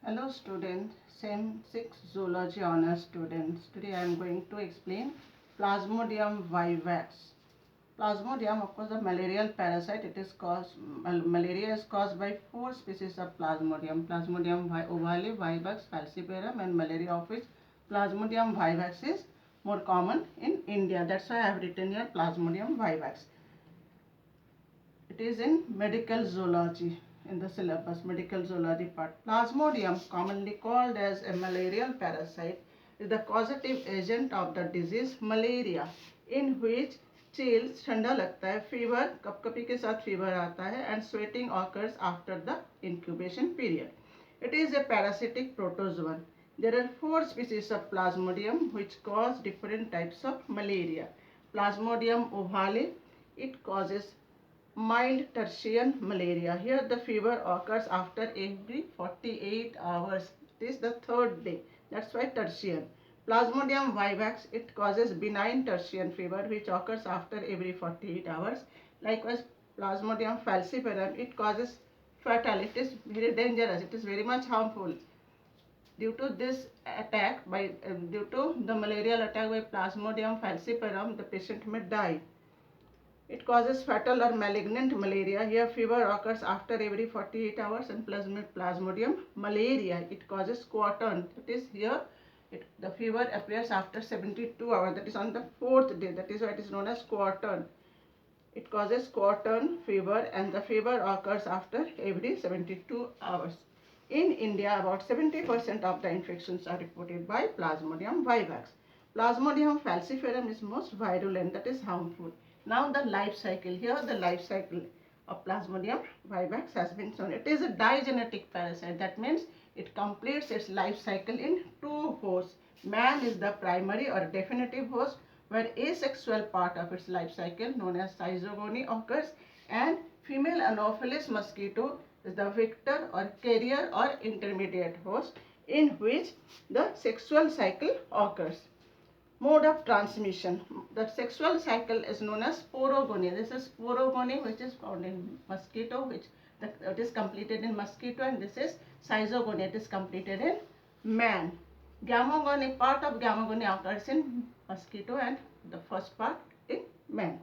Hello students, Sem 6 Zoology Honours students. Today I am going to explain Plasmodium vivax. Plasmodium, of course, a malarial parasite. It is caused, malaria is caused by 4 species of Plasmodium. Plasmodium ovale, vivax, falciparum and malaria, of which Plasmodium vivax is more common in India. That's why I have written here Plasmodium vivax. It is in medical zoology in the syllabus, medical zoology part. Plasmodium, commonly called as a malarial parasite, is the causative agent of the disease malaria, in which chills, ठंडा लगता है, fever, कपकपी के साथ fever आता है, and sweating occurs after the incubation period. It is a parasitic protozoan. There are 4 species of Plasmodium which cause different types of malaria. Plasmodium ovale, it causes mild tertian malaria. Here the fever occurs after every 48 hours. It is the third day. That's why tertian. Plasmodium vivax, it causes benign tertian fever which occurs after every 48 hours. Likewise, Plasmodium falciparum, it causes fatal. It is very dangerous. It is very much harmful. Due to this attack due to the malarial attack by Plasmodium falciparum, the patient may die. It causes fatal or malignant malaria. Here fever occurs after every 48 hours, and Plasmodium malaria, it causes quartan. It is here, the fever appears after 72 hours. That is on the 4th day. That is why it is known as quartan. It causes quartan fever, and the fever occurs after every 72 hours. In India, about 70% of the infections are reported by Plasmodium vivax. Plasmodium falciparum is most virulent, that is harmful. Now the life cycle. Here the life cycle of Plasmodium vivax has been shown. It is a digenetic parasite. That means it completes its life cycle in 2 hosts. Man is the primary or definitive host, where asexual part of its life cycle known as schizogony occurs, and female Anopheles mosquito is the victor or carrier or intermediate host in which the sexual cycle occurs. Mode of transmission. The sexual cycle is known as sporogony. This is sporogony, which is found in mosquito, it is completed in mosquito, and this is schizogony. It is completed in man. Gamogony, part of gamogony occurs in mosquito and the first part in man.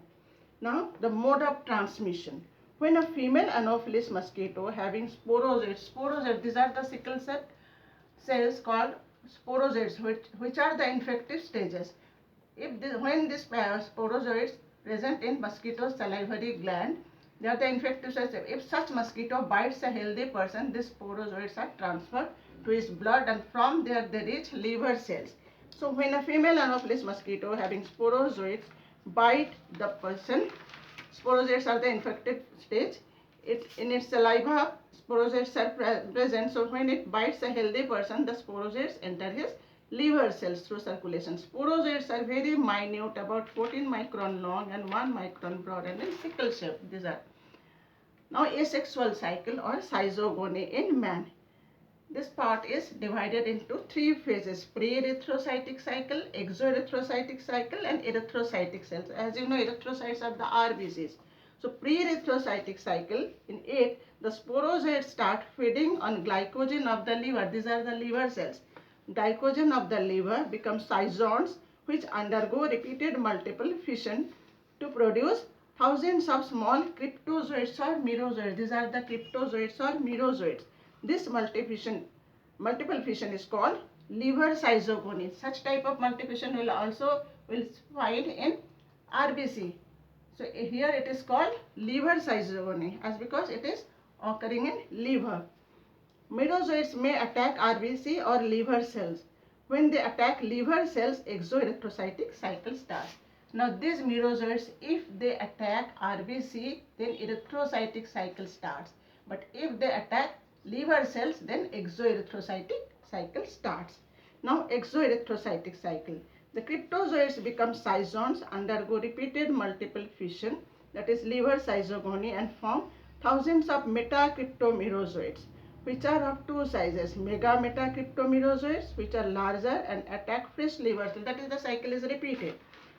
Now the mode of transmission. When a female Anopheles mosquito having sporozoids, these are the sickle cell cells called sporozoids, which are the infective stages. When these sporozoids present in mosquito's salivary gland, they are the infective stages. If such mosquito bites a healthy person, these sporozoids are transferred to his blood, and from there they reach liver cells. So when a female Anopheles mosquito having sporozoids bite the person, sporozoids are the infected stage. In its saliva, sporozoids are present. So when it bites a healthy person, the sporozoids enter his liver cells through circulation. Sporozoids are very minute, about 14 micron long and 1 micron broad, and in sickle shape. These are. Now asexual cycle or schizogony in man. This part is divided into 3 phases: pre-erythrocytic cycle, exoerythrocytic cycle, and erythrocytic cells. As you know, erythrocytes are the RBCs. So pre-erythrocytic cycle, in it, the sporozoids start feeding on glycogen of the liver. These are the liver cells. Glycogen of the liver becomes schizons, which undergo repeated multiple fission to produce thousands of small cryptozoids or merozoids. These are the cryptozoids or merozoids. This multiple fission is called liver schizogony. Such type of multiplication will find in RBC. So here it is called liver schizogony, as because it is occurring in liver. Merozoids may attack RBC or liver cells. When they attack liver cells, exoerythrocytic cycle starts. Now these merozoids, if they attack RBC, then erythrocytic cycle starts. But if they attack liver cells, then exoerythrocytic cycle starts. Now exoerythrocytic cycle. The cryptozoids become schizons, undergo repeated multiple fission, that is liver schizogony, and form thousands of metacryptomerozoids, which are of 2 sizes: mega metacryptomerozoids, which are larger and attack fresh liver cells. That is, the cycle is repeated,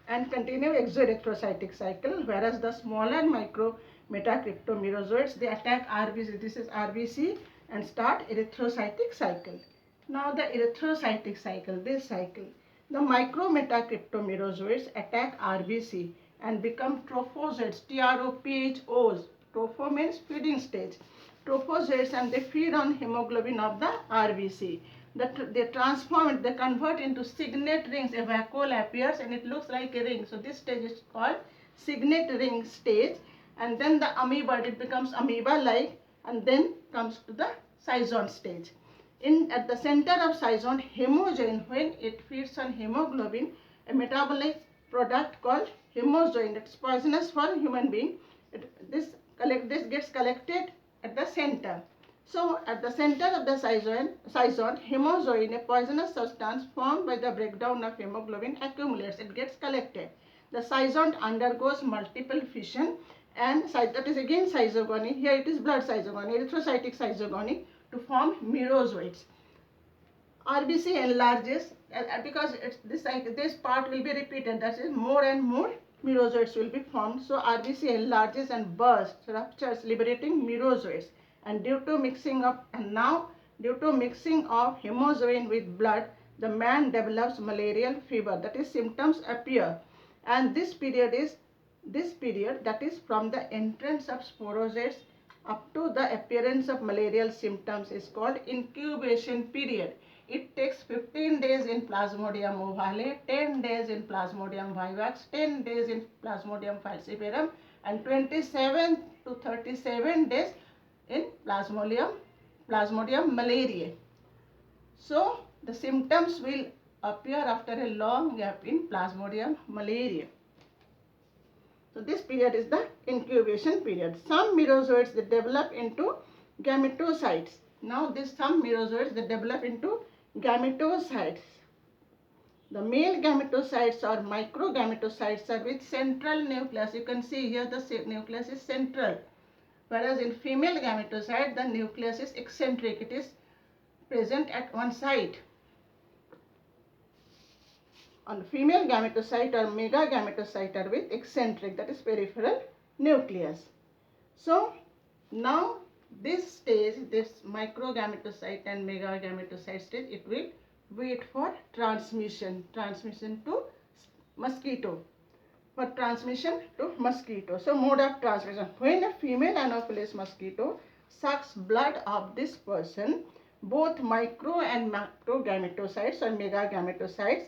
and continue exoerythrocytic cycle, whereas the smaller micro metacryptomerozoids, they attack RBC. This is RBC. and start erythrocytic cycle. Now the erythrocytic cycle, this cycle, the micrometacryptomerozoites attack RBC and become trophozoites, TROPHOs. Tropho means feeding stage. Trophozoites, and they feed on hemoglobin of the RBC. They transform it, they convert into signet rings. A vacuole appears and it looks like a ring. So this stage is called signet ring stage. And then the amoeba, it becomes amoeba-like, and then comes to the scission stage. At the center of scission, hemozoin, when it feeds on hemoglobin, a metabolic product called hemozoin, it's poisonous for human being. This gets collected at the center. So at the center of the scission, hemozoin, a poisonous substance formed by the breakdown of hemoglobin, accumulates. It gets collected. The scission undergoes multiple fission, and that is again schizogony. Here it is blood schizogony, erythrocytic schizogony, to form merozoites. RBC enlarges because this part will be repeated. That is, more and more merozoites will be formed. So RBC enlarges and bursts, ruptures, liberating merozoites. And due to mixing of hemozoin with blood, the man develops malarial fever. That is, symptoms appear, and this period, that is from the entrance of sporozoites up to the appearance of malarial symptoms, is called incubation period. It takes 15 days in Plasmodium ovale, 10 days in Plasmodium vivax, 10 days in Plasmodium falciparum, and 27 to 37 days in Plasmodium malariae. So the symptoms will appear after a long gap in Plasmodium malariae. So this period is the incubation period. Some merozoites, they develop into gametocytes. Now some merozoites, they develop into gametocytes. The male gametocytes or microgametocytes are with central nucleus. You can see here the nucleus is central. Whereas in female gametocyte, the nucleus is eccentric. It is present at one side. On female gametocyte or megagametocyte are with eccentric, that is peripheral nucleus. So now this stage, this microgametocyte and megagametocyte stage, it will wait for transmission to mosquito. So mode of transmission. When a female Anopheles mosquito sucks blood of this person, both micro and macrogametocytes or megagametocytes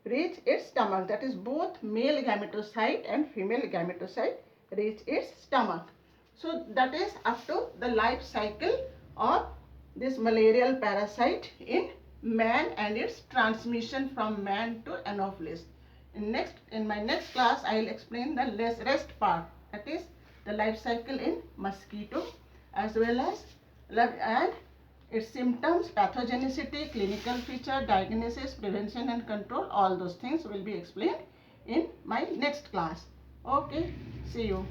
reach its stomach. That is, both male gametocyte and female gametocyte reach its stomach. So that is up to the life cycle of this malarial parasite in man and its transmission from man to Anopheles. In my next class, I will explain the rest part, that is the life cycle in mosquito, as well as and its symptoms, pathogenicity, clinical feature, diagnosis, prevention and control. All those things will be explained in my next class. Okay, see you.